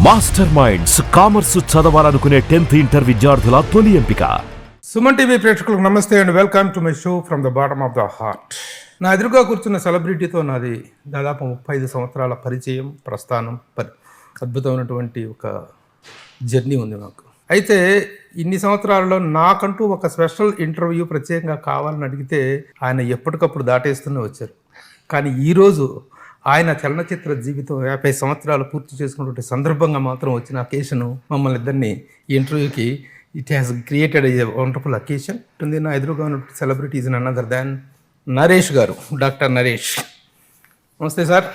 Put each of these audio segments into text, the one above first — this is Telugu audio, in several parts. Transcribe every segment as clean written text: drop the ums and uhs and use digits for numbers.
మాస్టర్ మైండ్స్ కామర్స్ చదవాలనుకునే 10th ఇంటర్ విద్యార్థుల తొలి ఎంపిక. సుమన్ టీవీ ప్రేక్షకులకు నమస్తే and welcome to my show from the bottom of the heart. నా ఎదురుగా కూర్చున్న సెలబ్రిటీతో నాది దాదాపు 35 సంవత్సరాల పరిచయం, ప్రస్థానం, అద్భుతమైనటువంటి ఒక జర్నీ ఉంది నాకు. అయితే ఇన్ని సంవత్సరాలలో నాకంటూ ఒక స్పెషల్ ఇంటర్వ్యూ ప్రత్యేకంగా కావాలని అడిగితే ఆయన ఎప్పటికప్పుడు దాటేస్తూనే వచ్చారు. కానీ ఈరోజు ఆయన చలనచిత్ర జీవితం 50 సంవత్సరాలు పూర్తి చేసుకున్నటువంటి సందర్భంగా మాత్రం వచ్చిన అకేషను మమ్మల్ని ఇద్దరిని ఈ ఇంటర్వ్యూకి it has created a wonderful occasion ఉంటుంది. నా ఎదురుగా ఉన్న celebrities none other than Naresh గారు, డాక్టర్ నరేష్. నమస్తే sir.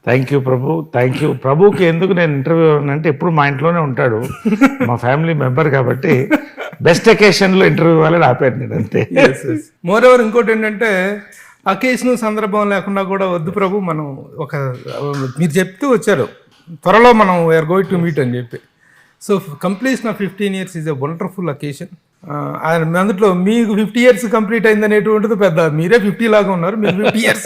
Thank you Prabhu, thank you. ప్రభుకి ఎందుకు నేను ఇంటర్వ్యూ అంటే ఎప్పుడు మా ఇంట్లోనే ఉంటాడు, మా ఫ్యామిలీ మెంబర్ కాబట్టి బెస్ట్ అకేషన్లో ఇంటర్వ్యూ ఇవ్వాలని ఆపాను నేను అంతే. మోర్ ఓవర్ ఇంకోటి ఏంటంటే అకేషన్ సందర్భం లేకుండా కూడా వద్దు ప్రభు, మనం ఒక మీరు చెప్తూ వచ్చారు త్వరలో మనం వీఆర్ గోయింగ్ టు మీట్ అని చెప్పి. So completion of 15 years is a wonderful occasion. అందులో మీకు 50 years కంప్లీట్ అయింది అనేటువంటిది పెద్ద, మీరే 50 లాగా ఉన్నారు, మీరు 50 years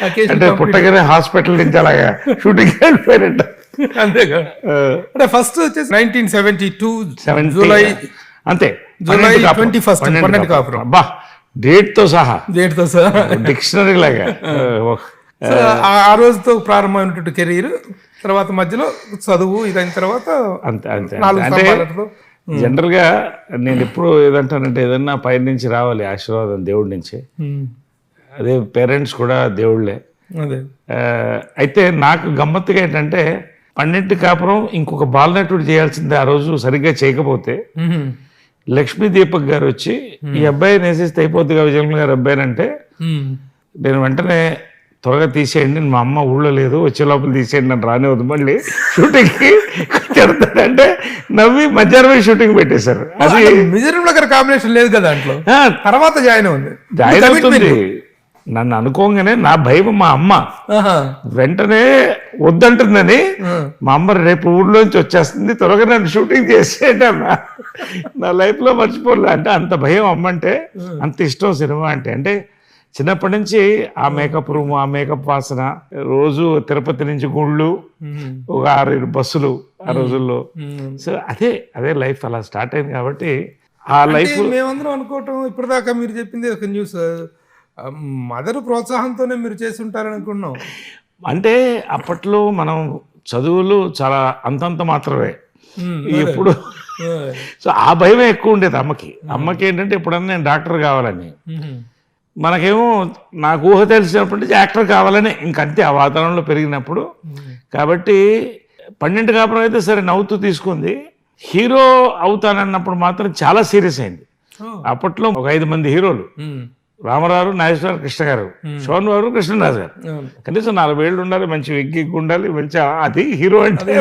అకేషన్ పుట్టగానే హాస్పిటల్ నుంచి అలాగా షూటింగ్ వెళ్ళిపోయినట్టు. అంతేగా. అంటే ఫస్ట్ వచ్చేసి 1972 జూలై, అంతే, జూలై 21st 12 కాపురం. అబ్బా, డేట్తో సహా డిక్షనరీ లాగా. ఆ రోజుతో ప్రారంభమైనటువంటి కెరీర్, తర్వాత మధ్యలో చదువు ఇదైన తర్వాత అంతే అంతే. అంటే జనరల్గా నేను ఎప్పుడు ఏదంటానంటే ఏదన్నా పై నుంచి రావాలి ఆశీర్వాదం దేవుడి నుంచి, అదే పేరెంట్స్ కూడా దేవుళ్ళే. అయితే నాకు గమ్మత్తుగా ఏంటంటే 12 కాపురం ఇంకొక బాలనటుడు చేయాల్సిందే. ఆ రోజు సరిగ్గా చేయకపోతే లక్ష్మీ దీపక్ గారు వచ్చి ఈ అబ్బాయిని వేసేస్తే అయిపోద్దిగా విజయలక్ష్మి గారు అబ్బాయిని అంటే, నేను వెంటనే త్వరగా తీసేయండి, మా అమ్మ ఊళ్ళో లేదు, వచ్చే లోపల తీసేయండి, నన్ను రానివద్దు, మళ్ళీ షూటింగ్కి చెడతాడంటే నవ్వి మధ్యాహ్నం షూటింగ్ పెట్టేశారు. అది మిజోరంలో కాంబినేషన్ లేదు కదా దాంట్లో, తర్వాత జాయిన్ అవుతుంది. నన్ను అనుకోగానే నా భయం మా అమ్మ వెంటనే వద్దంటుందని, మా అమ్మ రేపు ఊళ్ళోంచి వచ్చేస్తుంది, త్వరగా నన్ను షూటింగ్ చేసేయండి అన్న. నా లైఫ్లో మర్చిపోలే. అంటే అంత భయం అమ్మ అంటే, అంత ఇష్టం సినిమా అంటే. అంటే చిన్నప్పటి నుంచి ఆ మేకప్ రూమ్, ఆ మేకప్ వాసన, రోజు తిరుపతి నుంచి గుళ్ళు, ఒక 6 బస్సులు ఆ రోజుల్లో. సో అదే లైఫ్ అలా స్టార్ట్ అయింది కాబట్టి ఆ లైఫ్ మేమందరం అనుకోవటం. ఇప్పటిదాకా మీరు చెప్పింది ఒక న్యూస్, మదర్ ప్రోత్సాహంతోనే మీరు చేసి ఉంటారని అనుకున్నాం. అంటే అప్పట్లో మనం చదువులు చాలా అంతంత మాత్రమే ఇప్పుడు. సో ఆ భయమే ఎక్కువ ఉండేది అమ్మకి ఏంటంటే ఎప్పుడన్నా నేను డాక్టర్ కావాలని, మనకేమో నాకు ఊహ తెలిసినప్పటి నుంచి యాక్టర్ కావాలని ఇంకంతే, ఆ వాతావరణంలో పెరిగినప్పుడు. కాబట్టి 12 కాపురం అయితే సరే నవ్వుతూ తీసుకుంది. హీరో అవుతానన్నప్పుడు మాత్రం చాలా సీరియస్ అయింది. అప్పట్లో ఒక 5 మంది హీరోలు, రామారావు, నాగేశ్వర, కృష్ణ గారు, శోభన్ బాబు, కృష్ణరాజు గారు, కనీసం 40 ఏళ్ళు ఉండాలి, మంచి విగ్గి ఉండాలి, మంచి అది హీరో అంటే.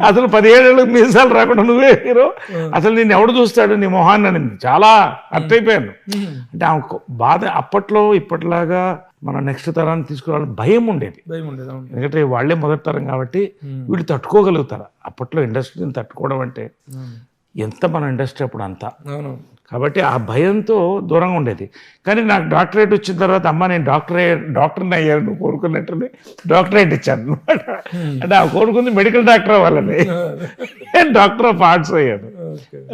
అసలు 17 ఏళ్ళకి మీసాలు రాకుండా నువ్వే హీరో, అసలు నేను ఎవడు చూస్తాడు నీ మొహాన్ని అని చాలా హర్ట్ అయిపోయాను. అంటే ఆమెకు బాధ. అప్పట్లో ఇప్పటిలాగా మనం నెక్స్ట్ తరాన్ని తీసుకురావాలని భయం ఉండేది, ఎందుకంటే వాళ్ళే మొదటి తరం కాబట్టి వీళ్ళు తట్టుకోగలుగుతారు. అప్పట్లో ఇండస్ట్రీని తట్టుకోవడం అంటే ఎంత మన ఇండస్ట్రీ అప్పుడు అంతా, కాబట్టి ఆ భయంతో దూరంగా ఉండేది. కానీ నాకు డాక్టరేట్ వచ్చిన తర్వాత అమ్మ నేను డాక్టర్ని అయ్యాను, నువ్వు కోరుకున్నట్టునే డాక్టరేట్ ఇచ్చాను అనమాట. అంటే ఆ కోరుకుంది మెడికల్ డాక్టర్ అవ్వాలని, నేను డాక్టర్ ఆఫ్ ఆర్ట్స్ అయ్యాను.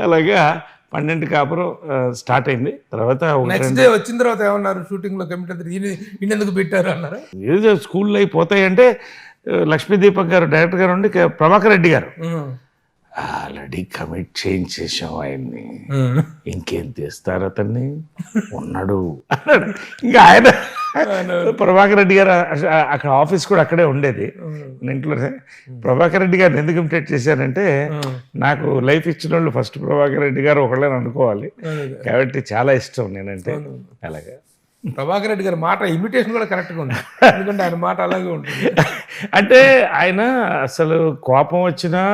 అలాగా 12 కాపురం స్టార్ట్ అయింది. తర్వాత వచ్చిన తర్వాత ఏమన్నారు, షూటింగ్ లో ఎందుకు పెట్టారు అన్నారు. ఏదో స్కూల్లో అయిపోతాయి అంటే లక్ష్మీ దీపక్ గారు డైరెక్టర్ గారు ఉండి ప్రభాకర్ రెడ్డి గారు ఆల్రెడీ కమిట్ చేయించేసాం ఆయన్ని, ఇంకేం తెస్తారు అతన్ని ఉన్నాడు అన్నాడు. ఇంకా ఆయన ప్రభాకర్ రెడ్డి గారు అక్కడ ఆఫీస్ కూడా అక్కడే ఉండేది ఇంట్లోనే. ప్రభాకర్ రెడ్డి గారిని ఎందుకు ఇమిటేట్ చేశానంటే, నాకు లైఫ్ ఇచ్చిన వాళ్ళు ఫస్ట్ ప్రభాకర్ రెడ్డి గారు ఒకళ్ళని అనుకోవాలి కాబట్టి చాలా ఇష్టం నేనంటే. అలాగా ప్రభాకర్ రెడ్డి గారి మాట ఇమిటేషన్ కూడా కరెక్ట్గా ఉంది, ఎందుకంటే ఆయన మాట అలాగే ఉంటుంది. అంటే ఆయన అసలు కోపం వచ్చినా,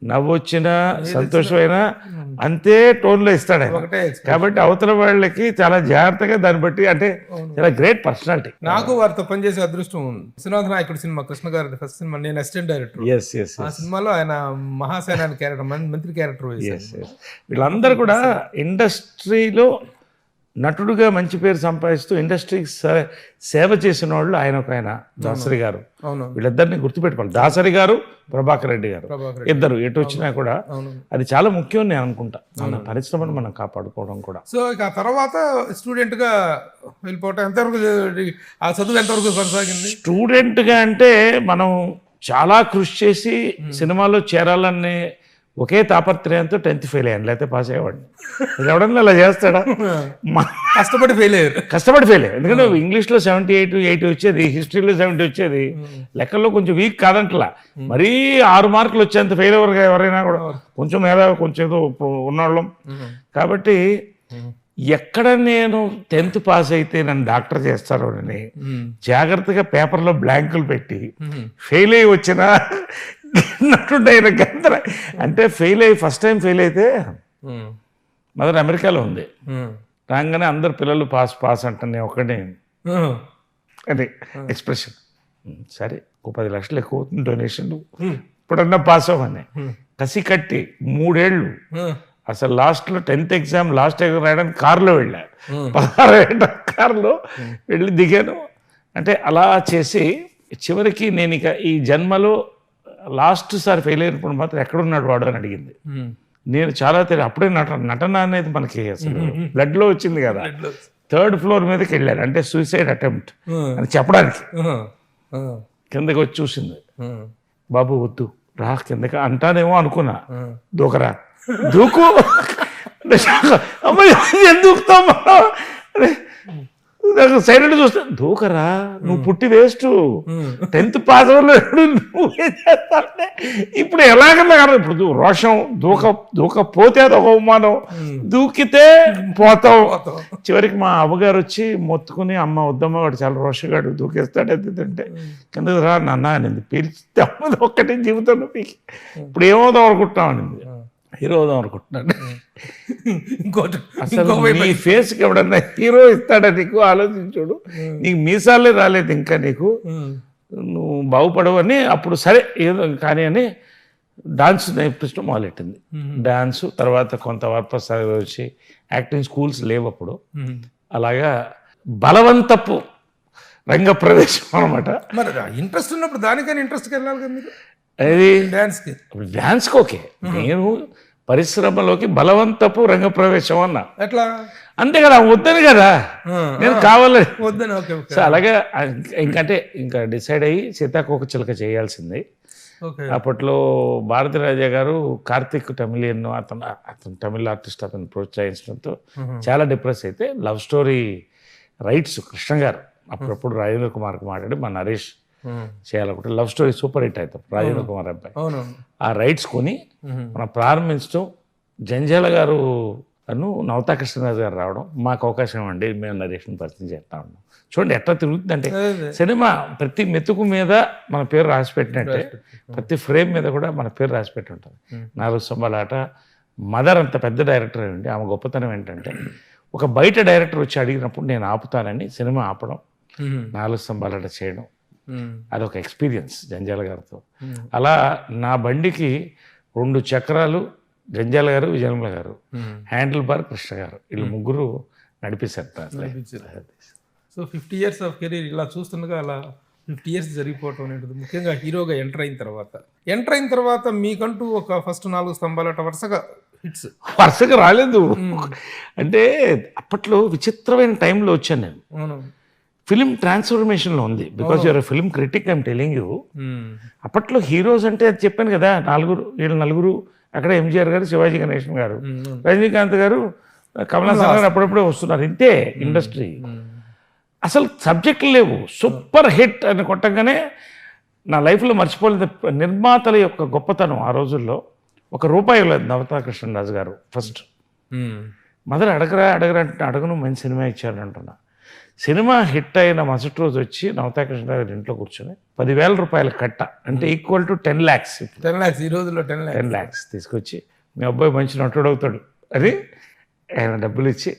నవ్వు వచ్చినా, సంతోషమైనా అంతే టోన్లో ఇస్తాడు ఆయన. కాబట్టి అవతల వాళ్ళకి చాలా జాగ్రత్తగా దాన్ని బట్టి, అంటే చాలా గ్రేట్ పర్సనాలిటీ. నాకు వారితో పనిచేసే అదృష్టం ఉంది. విశ్వనాథ నాయకుడు సినిమా, కృష్ణ గారి ఫస్ట్ సినిమా, నేను అసిస్టెంట్ డైరెక్టర్. ఆ సినిమాలో ఆయన మహాసేనాని క్యారెక్టర్, మంత్రి క్యారెక్టర్. వీళ్ళందరూ కూడా ఇండస్ట్రీలో నటుడుగా మంచి పేరు సంపాదిస్తూ ఇండస్ట్రీకి సేవ చేసిన వాళ్ళు ఆయన దాసరి గారు, అవును వీళ్ళిద్దరిని గుర్తుపెట్టుకోవాలి. దాసరి గారు, ప్రభాకర్ రెడ్డి గారు, ఇద్దరు ఎటు వచ్చినా కూడా అది చాలా ముఖ్యం నేను అనుకుంటా. మన పరిశ్రమను మనం కాపాడుకోవడం కూడా. సో ఇక ఆ తర్వాత స్టూడెంట్గా వెళ్ళిపోవటం ఎంతవరకు, ఆ చదువు ఎంతవరకు కొనసాగింది? స్టూడెంట్గా అంటే మనం చాలా కృషి చేసి సినిమాలో చేరాలనే ఒకే తాపత్రయంతో 10th ఫెయిల్ అయ్యాను, లేకపోతే పాస్ అయ్యేవాడిని. ఎవడన్నా అలా చేస్తాడా? కష్టపడి ఫెయిల్ అయ్యారు. కష్టపడి ఫెయిల్ అయ్యారు. ఎందుకంటే ఇంగ్లీష్లో 78, 80 వచ్చేది, హిస్టరీలో 70 వచ్చేది, లెక్కల్లో కొంచెం వీక్ కాదంటలా. మరీ 6 మార్కులు వచ్చేంత ఫెయిల్ అవ్వరుగా ఎవరైనా కూడా, కొంచెం మేధావి కొంచెం ఏదో ఉన్నవాళ్ళం. కాబట్టి ఎక్కడ నేను 10th పాస్ అయితే నన్ను డాక్టర్ చేస్తారో అని జాగ్రత్తగా పేపర్లో బ్లాంకులు పెట్టి ఫెయిల్ అయ్యి వచ్చినా నటుండైన గందర అంటే ఫెయిల్ అయ్యి ఫస్ట్ టైం ఫెయిల్ అయితే మదర్ అమెరికాలో ఉంది. రాగానే అందరు పిల్లలు పాస్ అంటాను, ఒకటే అది ఎక్స్ప్రెషన్. సరే, 10 లక్షలు ఎక్కువ అవుతుంది డొనేషన్లు, ఇప్పుడన్నా పాస్ అవ్వని కసి కట్టి 3 ఏళ్ళు అసలు లాస్ట్లో 10th ఎగ్జామ్ లాస్ట్ ఎగ్జామ్ రాయడానికి కారులో వెళ్ళాను. 16 ఏళ్ళ కారులో వెళ్ళి దిగాను. అంటే అలా చేసి చివరికి నేను ఇక ఈ జన్మలో లాస్ట్ సారి ఫెయిల్ అయినప్పుడు మాత్రం ఎక్కడున్నాడు వాడు అని అడిగింది. నేను చాలా అప్పుడే నటన అనేది మనకి అసలు బ్లడ్లో వచ్చింది కదా. 3rd ఫ్లోర్ మీదకి వెళ్ళాను, అంటే సూసైడ్ అటెంప్ట్ అని చెప్పడానికి. కిందకి వచ్చి చూసింది, బాబు వద్దు రా కిందకి అంటానేమో అనుకున్నా, దూకరా దూకు, అమ్మాయి దూకుతామా సైలెంట్ చూస్తే, దూకరా నువ్వు పుట్టి వేస్ట్, 10th పాస్ అవ్వలేదు నువ్వే చేస్తానే. ఇప్పుడు ఎలాగన్నా కదా, ఇప్పుడు రోషం దూకపోతే అది ఒక అవమానం, దూకితే పోతావు. చివరికి మా అవ్వగారు వచ్చి మొత్తుకుని, అమ్మ వద్దమ్మ వాడు చాలా రోషగాడు దూకేస్తాడు అంటే కిందకి రా నాన్న అనింది. పిలిస్తే అమ్మది ఒక్కటే జీవితంలో పీకి ఇప్పుడు ఏమవుదాం అనుకుంటున్నాం అనింది. హీరో అవుదాం అనుకుంటున్నాను. అసలు నీ ఫేస్కి ఎవడన్నా హీరో ఇస్తాడా నీకు? ఆలోచించుడు, నీకు మీసాలే రాలేదు ఇంకా, నీకు నువ్వు బాగుపడవు అని. అప్పుడు సరే ఏదో కానీ అని డాన్స్ నేర్పించడం మొదలెట్టింది. డాన్స్ తర్వాత కొంత వరప్రసాద్ వచ్చి యాక్టింగ్ స్కూల్స్ లేవు అప్పుడు. అలాగా బలవంతపు రంగ ప్రవేశం అనమాట. మరి ఇంట్రెస్ట్ ఉన్నప్పుడు దానికైనా ఇంట్రెస్ట్కి వెళ్ళాలి కదా మీరు. అది డాన్స్కి ఓకే, నేను పరిశ్రమలోకి బలవంతపు రంగ ప్రవేశం అన్నా. ఎట్లా? అంతే కదా, వద్దని కదా, నేను కావాలని వద్దని. సో అలాగే ఇంకా డిసైడ్ అయ్యి సీతాకోకచిలక చేయాల్సింది. అప్పట్లో భారతి రాజా గారు కార్తిక్ టమిలియన్ అతను తమిళ ఆర్టిస్ట్, అతను ప్రోత్సహించడంతో చాలా డిప్రెస్ అయితే లవ్ స్టోరీ రైట్స్ కృష్ణ గారు అప్పుడప్పుడు రాజేంద్ర కుమార్కి మాట్లాడి మా నరేష్ చేయాలనుకుంటే లవ్ స్టోరీ సూపర్ హిట్ అవుతాం రాజేంద్ర కుమార్ అబ్బాయి. ఆ రైట్స్ కొని మనం ప్రారంభించడం, జంజాల గారు అను నవతా కృష్ణరాజు గారు రావడం, మాకు అవకాశం ఇవ్వండి మేము నరేష్ని పరిచయం చేస్తా ఉన్నాం. చూడండి ఎట్లా తిరుగుతుందంటే సినిమా ప్రతి మెతుకు మీద మన పేరు రాసిపెట్టినట్టే ప్రతి ఫ్రేమ్ మీద కూడా మన పేరు రాసిపెట్టి ఉంటుంది. 4 స్తంభాల ఆట మదర్ అంత పెద్ద డైరెక్టర్ అండి. ఆమె గొప్పతనం ఏంటంటే ఒక బయట డైరెక్టర్ వచ్చి అడిగినప్పుడు నేను ఆపుతానని సినిమా ఆపడం, 4 స్తంభాల ఆట చేయడం, అదొక ఎక్స్పీరియన్స్ జంజాల గారితో. అలా నా బండికి 2 చక్రాలు జంజాల గారు, విజయనిర్మల గారు, హ్యాండిల్ బార్ కృష్ణ గారు, వీళ్ళు ముగ్గురు నడిపిస్తారు. సో 50 years ఆఫ్ కెరీర్ ఇలా చూస్తుండగా అలా 50 years జరిగిపోవటం అనేది, ముఖ్యంగా హీరోగా ఎంటర్ అయిన తర్వాత మీకంటూ ఒక ఫస్ట్ 4 స్తంభాలట వరుసగా రాలేదు. అంటే అప్పట్లో విచిత్రమైన టైంలో వచ్చాను నేను. ఫిలిం ట్రాన్స్ఫర్మేషన్లో ఉంది, because you are film critic, I'm telling you. అప్పట్లో హీరోస్ అంటే అది చెప్పాను కదా, 4 నలుగురు అక్కడ ఎంజీఆర్ గారు, శివాజీ గణేశన్ గారు, రజనీకాంత్ గారు, కమల్ హాసన్ గారు అప్పుడప్పుడే వస్తున్నారు. ఇంతే ఇండస్ట్రీ. అసలు సబ్జెక్టులు లేవు. సూపర్ హిట్ అని కొట్టగానే నా లైఫ్లో మర్చిపోలేదు నిర్మాతల యొక్క గొప్పతనం. ఆ రోజుల్లో ₹1 లేదు నవతా కృష్ణరాజు గారు ఫస్ట్. మదర్ అడగరా అంటే అడగను, మంచి సినిమా ఇచ్చారు అంటున్నా. సినిమా హిట్ అయిన మరుసటి రోజు వచ్చి నవతా కృష్ణరాజు ఇంట్లో కూర్చొని ₹10,000 కట్ట, అంటే ఈక్వల్ టు 10 lakhs. ఈ రోజుల్లో 10 lakhs తీసుకొచ్చి మీ అబ్బాయి మంచి నటుడు అవుతాడు అని ఆయన డబ్బులు ఇచ్చి,